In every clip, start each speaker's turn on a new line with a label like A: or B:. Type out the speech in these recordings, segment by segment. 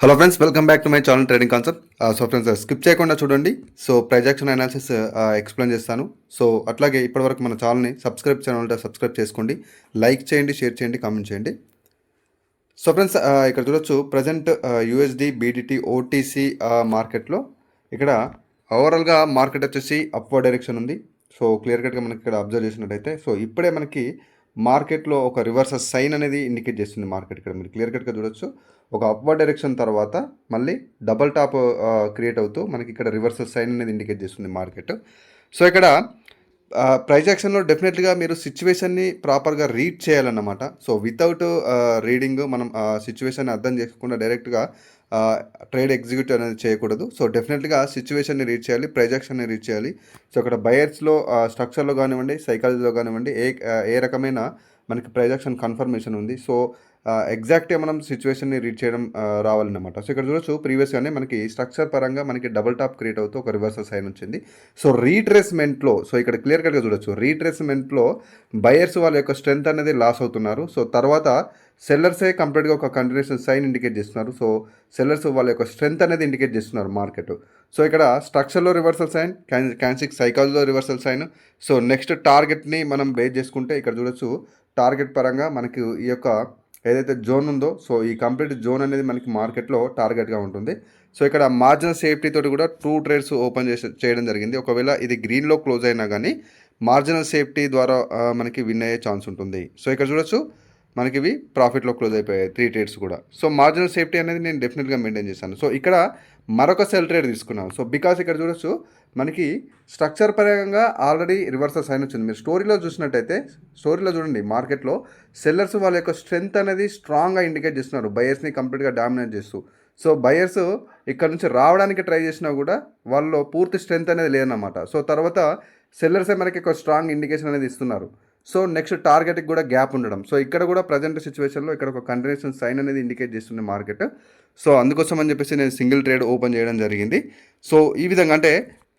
A: Hello friends, welcome back to my channel trading concept. So friends, skip చేయకుండా చూడండి. So price action analysis explain చేస్తాను. So అట్లాగే ఇప్పటివరకు మన ఛానల్ని సబ్స్క్రైబ్ ఛానల్ సబ్స్క్రైబ్ చేసుకోండి, లైక్ చేయండి, షేర్ చేయండి, కామెంట్ చేయండి. సో ఫ్రెండ్స్, ఇక్కడ చూడొచ్చు ప్రజెంట్ యూఎస్డి బీడిటీ ఓటీసీ మార్కెట్లో ఇక్కడ ఓవరాల్గా మార్కెట్ వచ్చేసి అప్వర్డ్ డైరెక్షన్ ఉంది. సో క్లియర్ కట్గా మనకి ఇక్కడ అబ్జర్వ్ చేసినట్టయితే సో ఇప్పుడే మనకి మార్కెట్లో ఒక రివర్సల్ సైన్ అనేది ఇండికేట్ చేస్తుంది. మార్కెట్ ఇక్కడ మీరు క్లియర్ కట్గా చూడొచ్చు, ఒక అప్వర్డ్ డైరెక్షన్ తర్వాత మళ్ళీ డబల్ టాప్ క్రియేట్ అవుతూ మనకి ఇక్కడ రివర్సల్ సైన్ అనేది ఇండికేట్ చేస్తుంది మార్కెట్. సో ఇక్కడ ప్రైస్ యాక్షన్లో డెఫినెట్గా మీరు సిచ్యువేషన్ని ప్రాపర్గా రీడ్ చేయాలన్నమాట. సో వితౌట్ రీడింగ్ మనం సిచ్యువేషన్ని అర్థం చేయకుండా డైరెక్ట్గా ట్రేడ్ ఎగ్జిక్యూట్ అనేది చేయకూడదు. సో డెఫినెట్గా సిచ్యువేషన్ని రీడ్ చేయాలి, ప్రైస్ యాక్షన్ని రీడ్ చేయాలి. సో ఇక్కడ బయర్స్లో స్ట్రక్చర్లో కానివ్వండి, సైకాలజీలో కానివ్వండి, ఏ రకమైన మనకి ప్రైస్ యాక్షన్ కన్ఫర్మేషన్ ఉంది. సో ఎగ్జాక్ట్గా మనం సిచ్యువేషన్ని రీడ్ చేయడం రావాలన్నమాట. సో ఇక్కడ చూడొచ్చు ప్రీవియస్గానే మనకి స్ట్రక్చర్ పరంగా మనకి డబుల్ టాప్ క్రియేట్ అవుతూ ఒక రివర్సల్ సైన్ వచ్చింది. సో రీట్రేస్మెంట్లో సో ఇక్కడ క్లియర్ కట్గా చూడొచ్చు, రీట్రేస్మెంట్లో బయర్స్ వాళ్ళ యొక్క స్ట్రెంత్ అనేది లాస్ అవుతున్నారు. సో తర్వాత సెల్లర్సే కంప్లీట్గా ఒక కంటిన్యూషన్ సైన్ ఇండికేట్ చేస్తున్నారు. సో సెల్లర్స్ వాళ్ళ యొక్క స్ట్రెంత్ అనేది ఇండికేట్ చేస్తున్నారు మార్కెట్. సో ఇక్కడ స్ట్రక్చర్లో రివర్సల్ సైన్, క్యాన్సిక్ సైకాలజీలో రివర్సల్ సైన్. సో నెక్స్ట్ టార్గెట్ని మనం బేస్ చేసుకుంటే ఇక్కడ చూడొచ్చు టార్గెట్ పరంగా మనకి ఈ యొక్క ఏదైతే జోన్ ఉందో సో ఈ కంప్లీట్ జోన్ అనేది మనకి మార్కెట్లో టార్గెట్గా ఉంటుంది. సో ఇక్కడ మార్జినల్ సేఫ్టీ తోటి కూడా 2 ట్రేడ్స్ ఓపెన్ చేయడం జరిగింది. ఒకవేళ ఇది గ్రీన్లో క్లోజ్ అయినా కానీ మార్జినల్ సేఫ్టీ ద్వారా మనకి విన్ అయ్యే ఛాన్స్ ఉంటుంది. సో ఇక్కడ చూడొచ్చు మనకి ఇవి ప్రాఫిట్లో క్లోజ్ అయిపోయాయి 3 ట్రేడ్స్ కూడా. సో మార్జినల్ సేఫ్టీ అనేది నేను డెఫినెట్గా మెయింటైన్ చేశాను. సో ఇక్కడ మరొక సెల్ ట్రేడ్ తీసుకున్నాను. సో బికాస్ ఇక్కడ చూడొచ్చు మనకి స్ట్రక్చర్ పరంగా ఆల్రెడీ రివర్సల్ సైన్ వచ్చింది. మీరు స్టోరీలో చూసినట్టయితే స్టోరీలో చూడండి, మార్కెట్లో సెల్లర్స్ వాళ్ళ యొక్క స్ట్రెంత్ అనేది స్ట్రాంగ్గా ఇండికేట్ చేస్తున్నారు, బయర్స్ని కంప్లీట్గా డామినేట్ చేస్తూ. సో బయర్స్ ఇక్కడ నుంచి రావడానికి ట్రై చేసినా కూడా వాళ్ళలో పూర్తి స్ట్రెంత్ అనేది లేదన్నమాట. సో తర్వాత సెల్లర్సే మనకి ఒక స్ట్రాంగ్ ఇండికేషన్ అనేది ఇస్తున్నారు. సో నెక్స్ట్ టార్గెట్కి కూడా గ్యాప్ ఉండడం. సో ఇక్కడ కూడా ప్రజెంట్ సిచ్యువేషన్లో ఇక్కడ ఒక కంటిన్యూషన్ సైన్ అనేది ఇండికేట్ చేస్తుంది మార్కెట్. సో అందుకోసం అని చెప్పేసి నేను సింగిల్ ట్రేడ్ ఓపెన్ చేయడం జరిగింది. సో ఈ విధంగా అంటే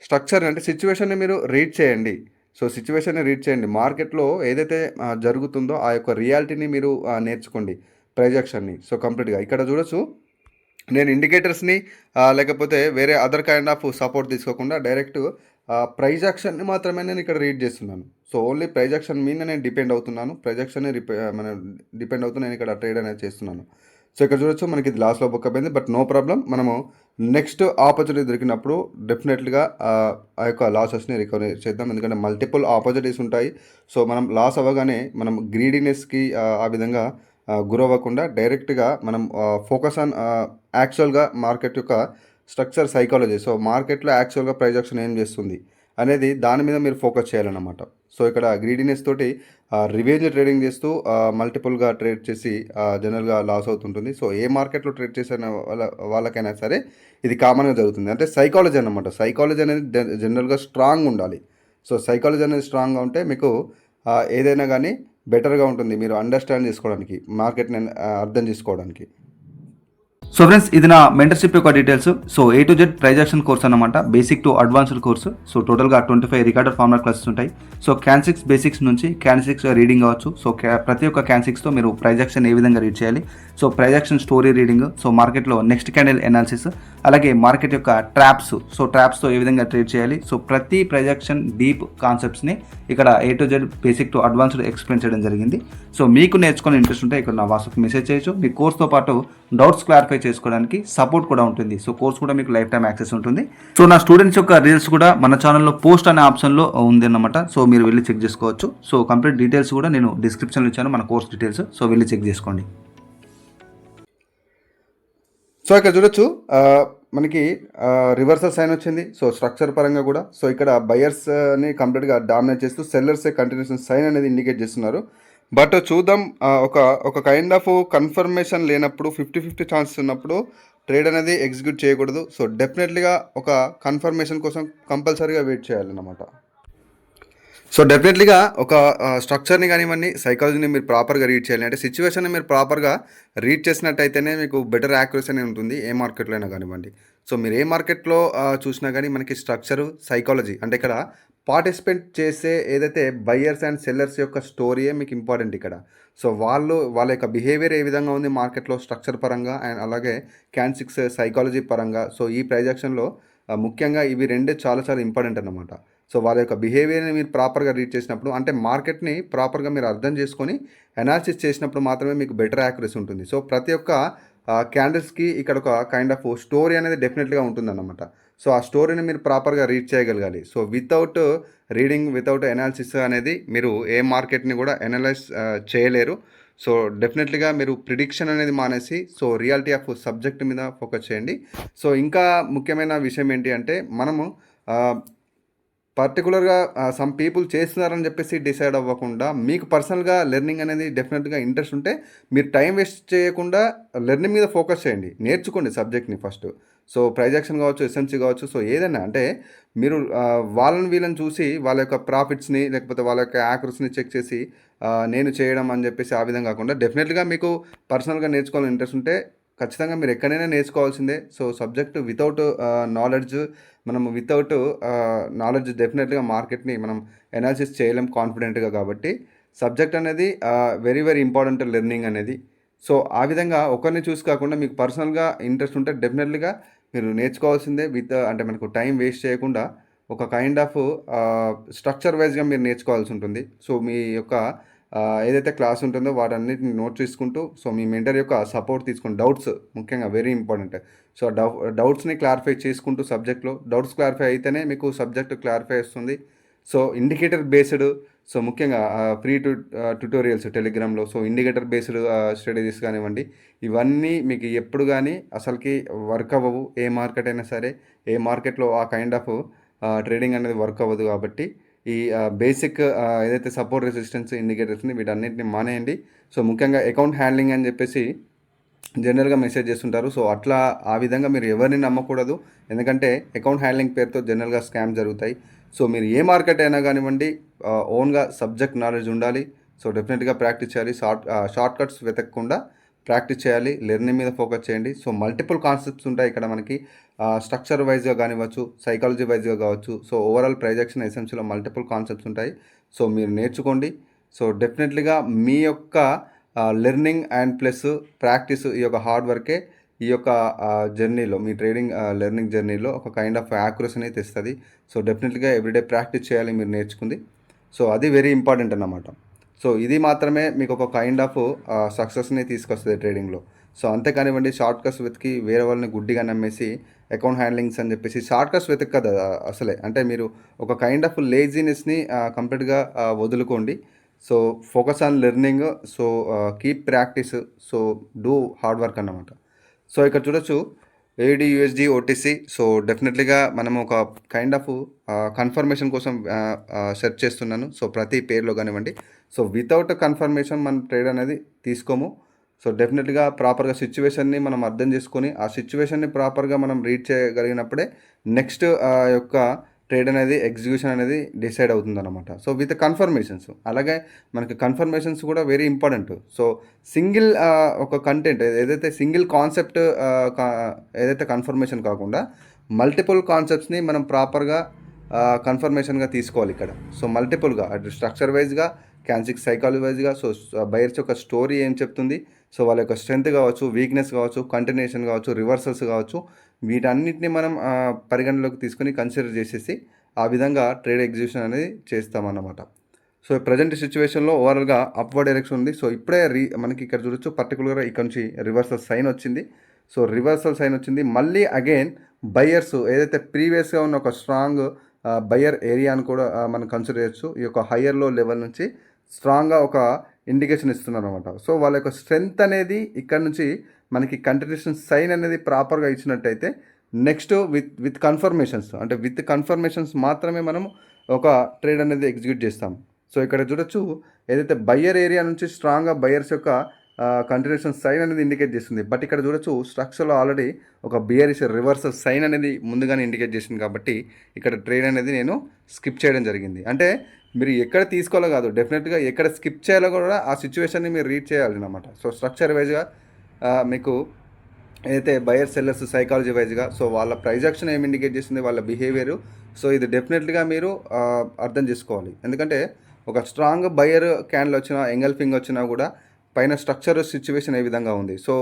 A: స్ట్రక్చర్ అంటే సిచ్యువేషన్ని మీరు రీడ్ చేయండి. సో సిచ్యువేషన్ని రీడ్ చేయండి, మార్కెట్లో ఏదైతే జరుగుతుందో ఆ యొక్క రియాలిటీని మీరు నేర్చుకోండి, ప్రైస్ యాక్షన్ని. సో కంప్లీట్గా ఇక్కడ చూడొచ్చు నేను ఇండికేటర్స్ని లేకపోతే వేరే అదర్ కైండ్ ఆఫ్ సపోర్ట్ తీసుకోకుండా డైరెక్ట్ ప్రైస్ యాక్షన్ని మాత్రమే నేను ఇక్కడ రీడ్ చేస్తున్నాను. సో ఓన్లీ ప్రైస్ యాక్షన్ మీద నేను డిపెండ్ అవుతున్నాను, ప్రైస్ యాక్షన్ని డిపెండ్ అవుతూ నేను ఇక్కడ ట్రేడ్ అనేది చేస్తున్నాను. సో ఇక్కడ చూడొచ్చు మనకి ఇది లాస్లో బుక్ అయిపోయింది, బట్ నో ప్రాబ్లం. మనము నెక్స్ట్ ఆపర్చునిటీ దొరికినప్పుడు డెఫినెట్గా ఆ యొక్క లాసెస్ని రికవరీ చేద్దాం, ఎందుకంటే మల్టిపుల్ ఆపర్చునిటీస్ ఉంటాయి. సో మనం లాస్ అవ్వగానే మనం గ్రీడీనెస్కి ఆ విధంగా గురవ్వకుండా డైరెక్ట్గా మనం ఫోకస్ ఆన్ యాక్చువల్గా మార్కెట్ యొక్క స్ట్రక్చర్ సైకాలజీ. సో మార్కెట్లో యాక్చువల్గా ప్రైస్ యాక్షన్ ఏం చేస్తుంది అనేది దాని మీద మీరు ఫోకస్ చేయాలన్నమాట. సో ఇక్కడ గ్రీడీనెస్ తోటి రివేంజ్ ట్రేడింగ్ చేస్తూ మల్టిపుల్గా ట్రేడ్ చేసి జనరల్గా లాస్ అవుతుంటుంది. సో ఏ మార్కెట్లో ట్రేడ్ చేసిన వాళ్ళకైనా సరే ఇది కామన్గా జరుగుతుంది. అంటే సైకాలజీ అన్నమాట. సైకాలజీ అనేది జనరల్గా స్ట్రాంగ్ ఉండాలి. సో సైకాలజీ అనేది స్ట్రాంగ్గా ఉంటే మీకు ఏదైనా కానీ బెటర్గా ఉంటుంది, మీరు అండర్స్టాండ్ చేసుకోవడానికి, మార్కెట్ని అర్థం చేసుకోవడానికి.
B: సో ఫ్రెండ్స్, ఇది నా మెంటర్షిప్ యొక్క details. So A to Z price action course అనమాట, basic to advanced course. So టోటల్గా 25 రికార్డెడ్ ఫార్మాట్ క్లాసెస్ ఉంటాయి. సో క్యాన్సిక్స్ బేసిక్స్ నుంచి క్యాన్సిక్స్ రీడింగ్ కావచ్చు. సో ప్రతి ఒక్క క్యాన్సిక్స్తో మీరు ప్రైస్ యాక్షన్ ఏ విధంగా రీడ్ చేయాలి, so price action story reading, so మార్కెట్లో నెక్స్ట్ క్యాండిల్ ఎనాలిసిస్, అలాగే మార్కెట్ యొక్క ట్రాప్స్, సో ట్రాప్స్తో ఏ విధంగా ట్రేడ్ చేయాలి. సో ప్రతి ప్రైస్ యాక్షన్ డీప్ కాన్సెప్ట్స్ని ఇక్కడ A to Z basic to advanced explain చేయడం జరిగింది. సో మీకు నేర్చుకునే ఇంట్రెస్ట్ ఉంటే ఇక్కడ నా వాట్సాప్ మెసేజ్ చేయొచ్చు. మీ కోర్స్తో పాటు డౌట్స్ క్లారిఫై చేసుకోవడానికి సపోర్ట్ కూడా ఉంటుంది. సో కోర్స్ కూడా మీకు లైఫ్ టైం యాక్సెస్ ఉంటుంది. సో నా స్టూడెంట్స్ యొక్క రీల్స్ కూడా మన ఛానల్లో పోస్ట్ అనే ఆప్షన్లో ఉంది అన్నమాట. సో మీరు వెళ్ళి చెక్ చేసుకోవచ్చు. సో కంప్లీట్ డీటెయిల్స్ కూడా నేను డిస్క్రిప్షన్లో ఇచ్చాను, మన కోర్స్ డీటెయిల్స్. సో వెళ్ళి చెక్ చేసుకోండి.
A: సో ఇక్కడ చూడొచ్చు మనకి రివర్సల్ సైన్ వచ్చింది. సో స్ట్రక్చర్ పరంగా కూడా సో ఇక్కడ బయర్స్ని కంప్లీట్గా డామినేట్ చేస్తూ సెల్లర్సే కంటిన్యూషన్ సైన్ అనేది ఇండికేట్ చేస్తున్నారు. బట్ చూద్దాం, ఒక కైండ్ ఆఫ్ కన్ఫర్మేషన్ లేనప్పుడు 50-50 ఛాన్సెస్ ఉన్నప్పుడు ట్రేడ్ అనేది ఎగ్జిక్యూట్ చేయకూడదు. సో డెఫినెట్లీగా ఒక కన్ఫర్మేషన్ కోసం కంపల్సరీగా వెయిట్ చేయాలన్నమాట. సో డెఫినెట్లీగా ఒక స్ట్రక్చర్ని కానివ్వండి, సైకాలజీని మీరు ప్రాపర్గా రీడ్ చేయాలి. అంటే సిచ్యువేషన్ని మీరు ప్రాపర్గా రీడ్ చేసినట్టయితేనే మీకు బెటర్ యాక్యురసీ అనేది ఉంటుంది, ఏ మార్కెట్లో అయినా కానివ్వండి. సో మీరు ఏ మార్కెట్లో చూసినా కానీ మనకి స్ట్రక్చరు, సైకాలజీ అంటే ఇక్కడ పార్టిసిపేట్ చేసే ఏదైతే బయ్యర్స్ అండ్ సెల్లర్స్ యొక్క స్టోరీయే మీకు ఇంపార్టెంట్ ఇక్కడ. సో వాళ్ళ యొక్క బిహేవియర్ ఏ విధంగా ఉంది మార్కెట్‌లో స్ట్రక్చర్ పరంగా అండ్ అలాగే క్యాన్ 6 సైకాలజీ పరంగా. సో ఈ ప్రైస్ యాక్షన్‌లో ముఖ్యంగా ఇవి రెండే చాలా చాలా ఇంపార్టెంట్ అన్నమాట. సో వాళ్ళ యొక్క బిహేవియర్‌ని మీరు ప్రాపర్‌గా రీడ్ చేసినప్పుడు అంటే మార్కెట్‌ని ప్రాపర్‌గా మీరు అర్థం చేసుకొని అనాలిసిస్ చేసినప్పుడు మాత్రమే మీకు బెటర్ యాక్యురసీ ఉంటుంది. సో ప్రతి ఒక్క క్యాండిల్స్‌కి ఇక్కడ ఒక కైండ్ ఆఫ్ స్టోరీ అనేది డెఫినెట్‌గా ఉంటుందన్నమాట. సో ఆ స్టోరీని మీరు ప్రాపర్‌గా రీడ్ చేయగలగాలి. So without reading, without analysis అనేది మీరు ఏ మార్కెట్‌ని కూడా అనలైజ్ చేయలేరు. సో డెఫినెట్‌లీగా మీరు ప్రిడిక్షన్ అనేది మానేసి సో రియాలిటీ ఆఫ్ సబ్జెక్ట్ మీద ఫోకస్ చేయండి. సో ఇంకా ముఖ్యమైన విషయం ఏంటి అంటే మనము పర్టికులర్‌గా సమ్ పీపుల్ చేస్తున్నారని చెప్పేసి డిసైడ్ అవ్వకుండా మీకు పర్సనల్‌గా లెర్నింగ్ అనేది డెఫినెట్‌గా ఇంట్రెస్ట్ ఉంటే మీరు టైం వేస్ట్ చేయకుండా లెర్నింగ్ మీద ఫోకస్ చేయండి. నేర్చుకోండి సబ్జెక్ట్‌ని ఫస్ట్. సో ప్రైజ్ యాక్షన్ కావచ్చు, ఎస్ఎంసీ కావచ్చు. సో ఏదైనా అంటే మీరు వాళ్ళని వీళ్ళని చూసి వాళ్ళ యొక్క ప్రాఫిట్స్‌ని లేకపోతే వాళ్ళ యొక్క యాక్యురసీని చెక్ చేసి నేను చేయడం అని చెప్పేసి ఆ విధంగా కాకుండా డెఫినెట్‌గా మీకు పర్సనల్‌గా నేర్చుకోవాలని ఇంట్రెస్ట్ ఉంటే ఖచ్చితంగా మీరు ఎక్కడైనా నేర్చుకోవాల్సిందే. సో సబ్జెక్ట్ వితౌట్ నాలెడ్జ్ మనం వితౌట్ నాలెడ్జ్ డెఫినెట్‌గా మార్కెట్‌ని మనం అనాలిసిస్ చేయలేం కాన్ఫిడెంట్‌గా కాబట్టి సబ్జెక్ట్ అనేది వెరీ వెరీ ఇంపార్టెంట్ లెర్నింగ్ అనేది. సో ఆ విధంగా ఒకరిని చూసి కాకుండా మీకు పర్సనల్‌గా ఇంట్రెస్ట్ ఉంటే డెఫినెట్‌గా మీరు నేర్చుకోవాల్సిందే అంటే మనకు టైం వేస్ట్ చేయకుండా ఒక కైండ్ ఆఫ్ స్ట్రక్చర్ వైజ్‌గా మీరు నేర్చుకోవాల్సి ఉంటుంది. సో మీ యొక్క ఏదైతే క్లాస్ ఉంటుందో వాటన్నిటిని నోట్ చేసుకుంటూ సో మీ మెంటర్ యొక్క సపోర్ట్ తీసుకొని డౌట్స్ ముఖ్యంగా వెరీ ఇంపార్టెంట్. సో డౌట్స్ని క్లారిఫై చేసుకుంటూ సబ్జెక్ట్లో డౌట్స్ క్లారిఫై అయితేనే మీకు సబ్జెక్ట్ క్లారిఫై వస్తుంది. సో ఇండికేటర్ బేస్డ్ సో ముఖ్యంగా ఫ్రీ ట్యుటోరియల్స్ టెలిగ్రామ్లో సో ఇండికేటర్ బేస్డ్ స్ట్రాటజీస్ కానివ్వండి ఇవన్నీ మీకు ఎప్పుడు కానీ అసలుకి వర్క్ అవ్వవు. ఏ మార్కెట్ అయినా సరే ఏ మార్కెట్లో ఆ కైండ్ ఆఫ్ ట్రేడింగ్ అనేది వర్క్ అవ్వదు కాబట్టి ఈ బేసిక్ ఏదైతే సపోర్ట్ రెసిస్టెన్స్ ఇండికేటర్స్ని వీటన్నిటిని మానేయండి. సో ముఖ్యంగా అకౌంట్ హ్యాండ్లింగ్ అని చెప్పేసి జనరల్గా మెసేజ్ చేస్తుంటారు. సో అట్లా ఆ విధంగా మీరు ఎవరిని నమ్మకూడదు. ఎందుకంటే అకౌంట్ హ్యాండ్లింగ్ పేరుతో జనరల్గా స్కామ్ జరుగుతాయి. సో మీరు ఏ మార్కెట్ అయినా కానివ్వండి ఓన్గా సబ్జెక్ట్ నాలెడ్జ్ ఉండాలి. సో డెఫినెట్గా ప్రాక్టీస్ చేయాలి. షార్ట్ కట్స్ వెతకకుండా ప్రాక్టీస్ చేయాలి. లెర్నింగ్ మీద ఫోకస్ చేయండి. సో మల్టిపుల్ కాన్సెప్ట్స్ ఉంటాయి ఇక్కడ మనకి స్ట్రక్చర్ వైజ్గా కానివ్వచ్చు, సైకాలజీ వైజ్గా కావచ్చు. సో ఓవరాల్ ప్రైజ్ యాక్షన్ ఎసెన్షియల్‌లో మల్టిపుల్ కాన్సెప్ట్స్ ఉంటాయి. సో మీరు నేర్చుకోండి. సో డెఫినెట్లీగా మీ యొక్క లెర్నింగ్ అండ్ ప్లస్ ప్రాక్టీస్ ఈ యొక్క హార్డ్ వర్కే ఈ యొక్క జర్నీలో మీ ట్రేడింగ్ లెర్నింగ్ జర్నీలో ఒక కైండ్ ఆఫ్ యాక్యురసీని తెస్తుంది. సో డెఫినెట్లీగా ఎవ్రీడే ప్రాక్టీస్ చేయాలి మీరు నేర్చుకుంది. సో అది వెరీ ఇంపార్టెంట్ అన్నమాట. సో ఇది మాత్రమే మీకు ఒక కైండ్ ఆఫ్ సక్సెస్ని తీసుకొస్తుంది ట్రేడింగ్లో. సో అంతే కానివ్వండి షార్ట్ కట్స్ వెతికి వేరే వాళ్ళని గుడ్డిగా నమ్మేసి అకౌంట్ హ్యాండ్లింగ్స్ అని చెప్పేసి షార్ట్ కట్స్ వెతక కదా అసలే. అంటే మీరు ఒక కైండ్ ఆఫ్ లేజినెస్ని కంప్లీట్గా వదులుకోండి. So focus on learning. So keep practice. So do hard work అన్నమాట. సో ఇక్కడ చూడొచ్చు ఏడి యూఎస్డి ఓటీసీ. సో డెఫినెట్లీగా మనం ఒక కైండ్ ఆఫ్ కన్ఫర్మేషన్ కోసం సెర్చ్ చేస్తున్నాను. సో ప్రతి పేరులో కానివ్వండి. సో వితౌట్ కన్ఫర్మేషన్ మనం ట్రేడ్ అనేది తీసుకోము. సో డెఫినెట్గా ప్రాపర్గా సిచ్యువేషన్ని మనం అర్థం చేసుకొని ఆ సిచ్యువేషన్ని ప్రాపర్గా మనం రీడ్ చేయగలిగినప్పుడే నెక్స్ట్ యొక్క ట్రేడ్ అనేది ఎగ్జిక్యూషన్ అనేది డిసైడ్ అవుతుందన్నమాట. సో విత్ కన్ఫర్మేషన్స్ అలాగే మనకి కన్ఫర్మేషన్స్ కూడా వెరీ ఇంపార్టెంట్. సో సింగిల్ ఒక కంటెంట్ ఏదైతే సింగిల్ కాన్సెప్ట్ ఏదైతే కన్ఫర్మేషన్ కాకుండా మల్టిపుల్ కాన్సెప్ట్స్ని మనం ప్రాపర్గా కన్ఫర్మేషన్గా తీసుకోవాలి ఇక్కడ. సో మల్టిపుల్గా అటు స్ట్రక్చర్ వైజ్గా క్యాన్ 6 సైకాలజీ వైజ్గా సో బయర్స్ యొక్క స్టోరీ ఏం చెప్తుంది, సో వాళ్ళ యొక్క స్ట్రెంత్ కావచ్చు, వీక్నెస్ కావచ్చు, కంటిన్యూషన్ కావచ్చు, రివర్సల్స్ కావచ్చు, వీటన్నిటిని మనం పరిగణలోకి తీసుకొని కన్సిడర్ చేసేసి ఆ విధంగా ట్రేడ్ ఎగ్జిక్యూషన్ అనేది చేస్తామన్నమాట. సో ప్రజెంట్ సిచ్యువేషన్లో ఓవరాల్గా అప్వర్డ్ డైరెక్షన్ ఉంది. సో ఇప్పుడే మనకి ఇక్కడ చూడొచ్చు పర్టికులర్గా ఇక్కడ నుంచి రివర్సల్ సైన్ వచ్చింది. సో రివర్సల్ సైన్ వచ్చింది. మళ్ళీ అగైన్ బయర్స్ ఏదైతే ప్రీవియస్గా ఉన్న ఒక స్ట్రాంగ్ బయర్ ఏరియాను కూడా మనం కన్సిడర్ చేయొచ్చు. ఈ యొక్క హయ్యర్ లో లెవెల్ నుంచి స్ట్రాంగ్గా ఒక ఇండికేషన్ ఇస్తున్నారు అనమాట. సో వాళ్ళ యొక్క స్ట్రెంగ్త్ అనేది ఇక్కడ నుంచి మనకి కంటిన్యూషన్ సైన్ అనేది ప్రాపర్గా ఇచ్చినట్టయితే నెక్స్ట్ విత్ కన్ఫర్మేషన్స్ అంటే విత్ కన్ఫర్మేషన్స్ మాత్రమే మనం ఒక ట్రేడ్ అనేది ఎగ్జిక్యూట్ చేస్తాం. సో ఇక్కడ చూడొచ్చు ఏదైతే బయ్యర్ ఏరియా నుంచి స్ట్రాంగ్గా బయర్స్ యొక్క కంటిన్యూషన్ సైన్ అనేది ఇండికేట్ చేస్తుంది. బట్ ఇక్కడ చూడొచ్చు స్ట్రక్చర్లో ఆల్రెడీ ఒక బియరిష్ రివర్సల్ సైన్ అనేది ముందుగానే ఇండికేట్ చేసింది కాబట్టి ఇక్కడ ట్రేడ్ అనేది నేను స్కిప్ చేయడం జరిగింది. అంటే మీరు ఎక్కడ తీసుకోవాలో కాదు, డెఫినెట్గా ఎక్కడ స్కిప్ చేయాలో కూడా ఆ సిచ్యువేషన్ని మీరు రీడ్ చేయాలి అన్నమాట. సో స్ట్రక్చర్ వైజ్గా మీకు ఏదైతే బయర్ సెల్లర్స్ సైకాలజీ వైజ్గా సో వాళ్ళ ప్రైజ్ యాక్షన్ ఏమి ఇండికేట్ చేస్తుంది, వాళ్ళ బిహేవియర్. సో ఇది డెఫినెట్లీగా మీరు అర్థం చేసుకోవాలి. ఎందుకంటే ఒక స్ట్రాంగ్ బయర్ క్యాండిల్ వచ్చినా, ఎంగల్ఫింగ్ వచ్చినా కూడా పైన స్ట్రక్చర్ సిచ్యువేషన్ ఏ విధంగా ఉంది. సో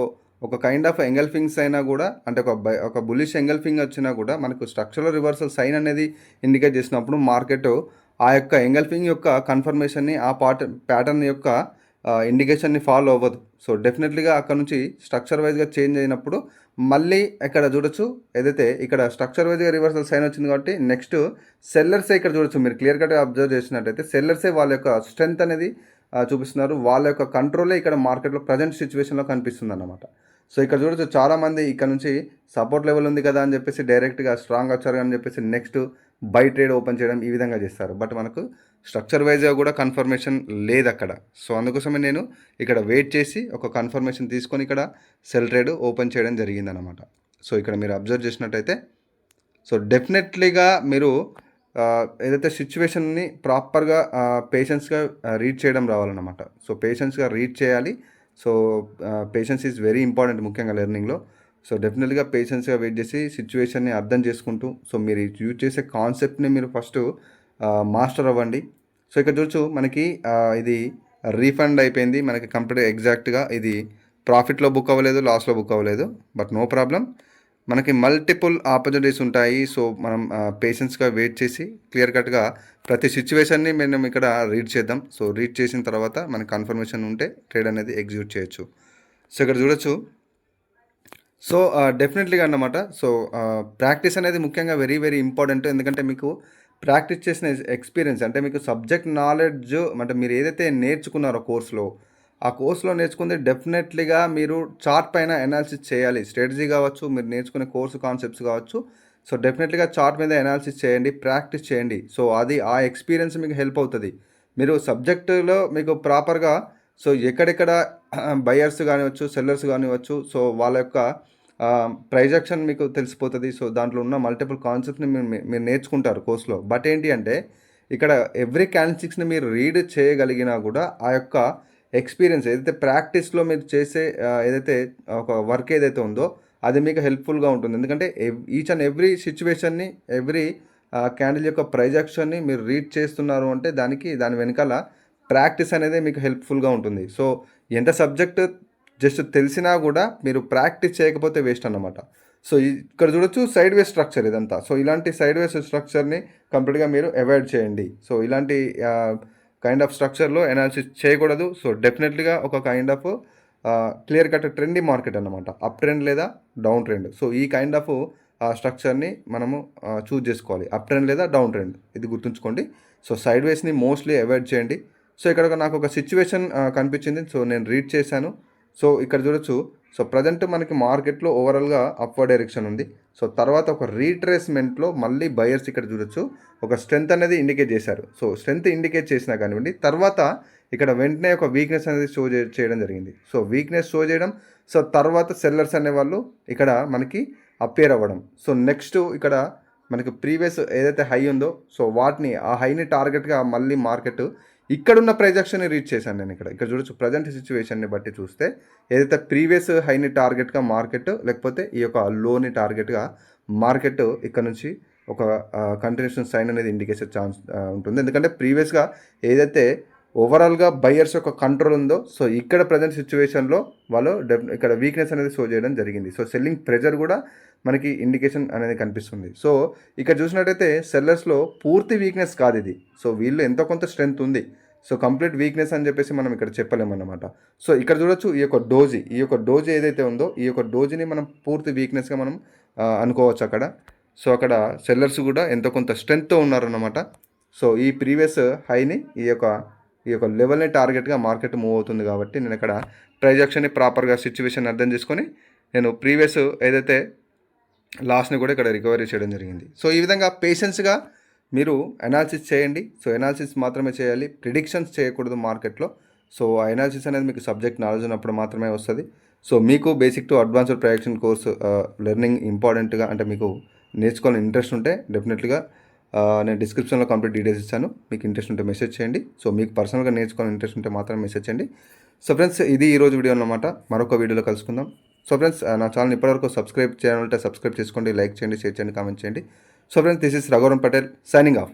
A: ఒక కైండ్ ఆఫ్ ఎంగల్ఫింగ్స్ అయినా కూడా, అంటే ఒక బుల్లిష్ ఎంగల్ఫింగ్ వచ్చినా కూడా మనకు స్ట్రక్చరల్ రివర్సల్ సైన్ అనేది ఇండికేట్ చేసినప్పుడు మార్కెట్ ఆ యొక్క ఎంగల్ఫింగ్ యొక్క కన్ఫర్మేషన్ని, ఆ ప్యాటర్న్ యొక్క ఇండికేషన్ని ఫాలో అవ్వదు. సో డెఫినెట్లీగా అక్కడ నుంచి స్ట్రక్చర్ వైజ్గా చేంజ్ అయినప్పుడు మళ్ళీ ఇక్కడ చూడొచ్చు, ఏదైతే ఇక్కడ స్ట్రక్చర్ వైజ్గా రివర్సల్ సైన్ వచ్చింది కాబట్టి నెక్స్ట్ సెల్లర్సే ఇక్కడ చూడొచ్చు. మీరు క్లియర్ కట్గా అబ్జర్వ్ చేసినట్టయితే సెల్లర్సే వాళ్ళ యొక్క స్ట్రెంత్ అనేది చూపిస్తున్నారు. వాళ్ళ యొక్క కంట్రోలే ఇక్కడ మార్కెట్లో ప్రజెంట్ సిచ్యువేషన్లో కనిపిస్తుంది అన్నమాట. సో ఇక్కడ చూడొచ్చు, చాలామంది ఇక్కడ నుంచి సపోర్ట్ లెవెల్ ఉంది కదా అని చెప్పేసి డైరెక్ట్గా స్ట్రాంగ్ వచ్చారు అని చెప్పేసి నెక్స్ట్ బై ట్రేడ్ ఓపెన్ చేయడం ఈ విధంగా చేస్తారు. బట్ మనకు స్ట్రక్చర్ వైజ్గా కూడా కన్ఫర్మేషన్ లేదు అక్కడ. సో అందుకోసమే నేను ఇక్కడ వెయిట్ చేసి ఒక కన్ఫర్మేషన్ తీసుకొని ఇక్కడ సెల్ ట్రేడ్ ఓపెన్ చేయడం జరిగిందనమాట. సో ఇక్కడ మీరు అబ్జర్వ్ చేసినట్టయితే సో డెఫినెట్లీగా మీరు ఏదైతే సిచ్యువేషన్ని ప్రాపర్గా పేషెన్స్గా రీడ్ చేయడం రావాలన్నమాట. సో పేషెన్స్గా రీడ్ చేయాలి. So patience is very important ముఖ్యంగా లెర్నింగ్లో. సో డెఫినెట్గా పేషెన్స్గా వెయిట్ చేసి సిచ్యువేషన్ని అర్థం చేసుకుంటూ, సో మీరు యూజ్ చేసే కాన్సెప్ట్ని మీరు ఫస్ట్ మాస్టర్ అవ్వండి. సో ఇక్కడ చూడొచ్చు మనకి ఇది రీఫండ్ అయిపోయింది, మనకి కంప్లీట్ ఎగ్జాక్ట్గా ఇది ప్రాఫిట్లో బుక్ అవ్వలేదు, లాస్లో బుక్ అవ్వలేదు. బట్ నో ప్రాబ్లం, మనకి మల్టిపుల్ ఆపర్చునిటీస్ ఉంటాయి. సో మనం పేషెన్స్గా వెయిట్ చేసి క్లియర్ కట్గా ప్రతి సిచ్యువేషన్ని మనం ఇక్కడ రీడ్ చేద్దాం. సో రీడ్ చేసిన తర్వాత మనకి కన్ఫర్మేషన్ ఉంటే ట్రేడ్ అనేది ఎగ్జిక్యూట్ చేయొచ్చు. సో ఇక్కడ చూడొచ్చు, సో డెఫినెట్లీగా అన్నమాట. సో ప్రాక్టీస్ అనేది ముఖ్యంగా వెరీ వెరీ ఇంపార్టెంట్. ఎందుకంటే మీకు ప్రాక్టీస్ చేసిన ఎక్స్పీరియన్స్, అంటే మీకు సబ్జెక్ట్ నాలెడ్జ్, అంటే మీరు ఏదైతే నేర్చుకున్నారో కోర్సులో, ఆ కోర్సులో నేర్చుకుంది డెఫినెట్లీగా మీరు చార్ట్ పైన అనాలిసిస్ చేయాలి. స్ట్రాటజీ కావచ్చు, మీరు నేర్చుకునే కోర్సు కాన్సెప్ట్స్ కావచ్చు. సో డెఫినెట్లీగా చార్ట్ మీద అనాలిసిస్ చేయండి, ప్రాక్టీస్ చేయండి. సో అది ఆ ఎక్స్పీరియన్స్ మీకు హెల్ప్ అవుతుంది. మీరు సబ్జెక్టులో మీకు ప్రాపర్గా సో ఎక్కడెక్కడ బయర్స్ కానివచ్చు, సెల్లర్స్ కానివచ్చు, సో వాళ్ళ యొక్క ప్రైజ్ యాక్షన్ మీకు తెలిసిపోతుంది. సో దాంట్లో ఉన్న మల్టిపుల్ కాన్సెప్ట్ని మీరు నేర్చుకుంటారు కోర్సులో. బట్ ఏంటి అంటే ఇక్కడ ఎవ్రీ క్యాండిల్స్టిక్స్ని మీరు రీడ్ చేయగలిగినా కూడా ఆ యొక్క ఎక్స్పీరియన్స్ ఏదైతే ప్రాక్టీస్లో మీరు చేసే ఏదైతే ఒక వర్క్ ఏదైతే ఉందో అది మీకు హెల్ప్ఫుల్గా ఉంటుంది. ఎందుకంటే ఈచ్ అండ్ ఎవ్రీ సిచ్యువేషన్ని, ఎవ్రీ క్యాండిల్ యొక్క ప్రైజ్ యాక్షన్ని మీరు రీడ్ చేస్తున్నారు అంటే దాని వెనకాల ప్రాక్టీస్ అనేది మీకు హెల్ప్ఫుల్గా ఉంటుంది. సో ఎంత సబ్జెక్ట్ జస్ట్ తెలిసినా కూడా మీరు ప్రాక్టీస్ చేయకపోతే వేస్ట్ అన్నమాట. సో ఇక్కడ చూడొచ్చు సైడ్ వేస్ స్ట్రక్చర్ ఇదంతా. సో ఇలాంటి సైడ్ వేస్ స్ట్రక్చర్ని కంప్లీట్గా మీరు అవాయిడ్ చేయండి. సో ఇలాంటి కైండ్ ఆఫ్ స్ట్రక్చర్లో అనాలిసిస్ చేయకూడదు. సో డెఫినెట్లీగా ఒక kind of clear cut trendy market అన్నమాట, అప్ ట్రెండ్ లేదా డౌన్ ట్రెండ్. సో ఈ కైండ్ ఆఫ్ స్ట్రక్చర్ని మనము చూజ్ చేసుకోవాలి, అప్ ట్రెండ్ లేదా డౌన్ ట్రెండ్, ఇది గుర్తుంచుకోండి. సో సైడ్ వేస్ని మోస్ట్లీ అవాయిడ్ చేయండి. సో ఇక్కడ నాకు ఒక సిచ్యువేషన్ కనిపించింది, సో నేను రీడ్ చేశాను. సో ఇక్కడ చూడొచ్చు, సో ప్రజెంట్ మనకి మార్కెట్లో ఓవరాల్గా అప్వర్డ్ డైరెక్షన్ ఉంది. సో తర్వాత ఒక రీట్రేస్మెంట్లో మళ్ళీ బయర్స్ ఇక్కడ చూడొచ్చు ఒక స్ట్రెంత్ అనేది ఇండికేట్ చేశారు. సో స్ట్రెంత్ ఇండికేట్ చేసినా కానివ్వండి, తర్వాత ఇక్కడ వెంటనే ఒక వీక్నెస్ అనేది షో చేయడం జరిగింది. సో వీక్నెస్ షో చేయడం, సో తర్వాత సెల్లర్స్ అనేవాళ్ళు ఇక్కడ మనకి అపేర్ అవ్వడం. సో నెక్స్ట్ ఇక్కడ మనకి ప్రీవియస్ ఏదైతే హై ఉందో సో వాటిని, ఆ హైని టార్గెట్గా మళ్ళీ మార్కెట్ ఇక్కడున్న ప్రైజ్ యాక్షన్ని రీచ్ చేశాను నేను. ఇక్కడ చూడొచ్చు ప్రజెంట్ సిచ్యువేషన్ని బట్టి చూస్తే ఏదైతే ప్రీవియస్ హైని టార్గెట్గా మార్కెట్, లేకపోతే ఈ యొక్క లోని టార్గెట్గా మార్కెట్ ఇక్కడ నుంచి ఒక కంటిన్యూషన్ సైన్ అనేది ఇండికేషన్ ఛాన్స్ ఉంటుంది. ఎందుకంటే ప్రీవియస్గా ఏదైతే ఓవరాల్గా బయర్స్ యొక్క కంట్రోల్ ఉందో సో ఇక్కడ ప్రజెంట్ సిచ్యువేషన్లో వాళ్ళు ఇక్కడ వీక్నెస్ అనేది షో చేయడం జరిగింది. సో సెల్లింగ్ ప్రెజర్ కూడా మనకి ఇండికేషన్ అనేది కనిపిస్తుంది. సో ఇక్కడ చూసినట్టయితే సెల్లర్స్లో పూర్తి వీక్నెస్ కాదు ఇది. సో వీళ్ళు ఎంతో కొంత స్ట్రెంత్ ఉంది. సో కంప్లీట్ వీక్నెస్ అని చెప్పేసి మనం ఇక్కడ చెప్పలేమన్నమాట. సో ఇక్కడ చూడొచ్చు ఈ యొక్క డోజీ ఏదైతే ఉందో ఈ యొక్క డోజీని మనం పూర్తి వీక్నెస్గా మనం అనుకోవచ్చు అక్కడ. సో అక్కడ సెల్లర్స్ కూడా ఎంతో కొంత స్ట్రెంత్తో ఉన్నారన్నమాట. సో ఈ ప్రీవియస్ హైని ఈ యొక్క లెవెల్ని టార్గెట్గా మార్కెట్ మూవ్ అవుతుంది. కాబట్టి నేను ఇక్కడ ప్రైజ్ యాక్షన్ని ప్రాపర్గా సిచ్యువేషన్ అర్థం చేసుకొని నేను ప్రీవియస్ ఏదైతే లాస్ని కూడా ఇక్కడ రికవరీ చేయడం జరిగింది. సో ఈ విధంగా పేషెన్స్గా మీరు అనాలిసిస్ చేయండి. సో అనాలిసిస్ మాత్రమే చేయాలి, ప్రిడిక్షన్స్ చేయకూడదు మార్కెట్లో. సో ఆ అనాలిసిస్ అనేది మీకు సబ్జెక్ట్ నాలెడ్జ్ ఉన్నప్పుడు మాత్రమే వస్తుంది. సో మీకు basic to advanced projection course learning ఇంపార్టెంట్గా, అంటే మీకు నేర్చుకోవాలని ఇంట్రెస్ట్ ఉంటే డెఫినెట్లీగా నేను డిస్క్రిప్షన్లో కంప్లీట్ డీటెయిల్స్ ఇచ్చాను. మీకు ఇంట్రెస్ట్ ఉంటే మెసేజ్ చేయండి. సో మీకు పర్సనల్గా నేర్చుకోవాలని ఇంట్రెస్ట్ ఉంటే మాత్రమే మెసేజ్ చేయండి. సో ఫ్రెండ్స్, ఇది ఈరోజు వీడియో అన్నమాట. మరొక వీడియోలో కలుసుకుందాం. సో ఫ్రెండ్స్ నా ఛానల్ ఇప్పటివరకు సబ్స్క్రైబ్ చేయాలంటే సబ్స్క్రైబ్ చేసుకోండి, లైక్ చేయండి, షేర్ చేయండి, కామెంట్ చేయండి. So friends this is Raghuvaran Patel signing off.